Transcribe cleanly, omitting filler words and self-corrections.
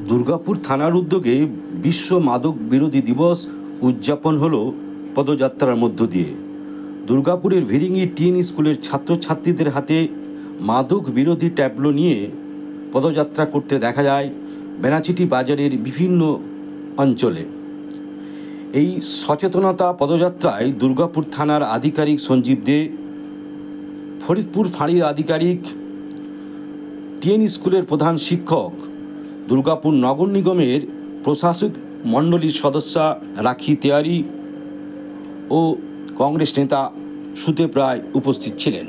দুর্গাপুর থানার উদ্যোগে বিশ্ব মাদক বিরোধী দিবস উদযাপন হলো পদযাত্রার মধ্য দিয়ে। দুর্গাপুরের ভিরিঙ্গি টিএন স্কুলের ছাত্রছাত্রীদের হাতে মাদক বিরোধী ট্যাবলো নিয়ে পদযাত্রা করতে দেখা যায় বেনাচিটি বাজারের বিভিন্ন অঞ্চলে। এই সচেতনতা পদযাত্রায় দুর্গাপুর থানার আধিকারিক সঞ্জীব দে, ফরিদপুর ফাঁড়ির আধিকারিক, টিএন স্কুলের প্রধান শিক্ষক, দুর্গাপুর নগর নিগমের প্রশাসক মণ্ডলীর সদস্যা রাখি তেওয়ারি ও কংগ্রেস নেতা সুদেব রায় উপস্থিত ছিলেন।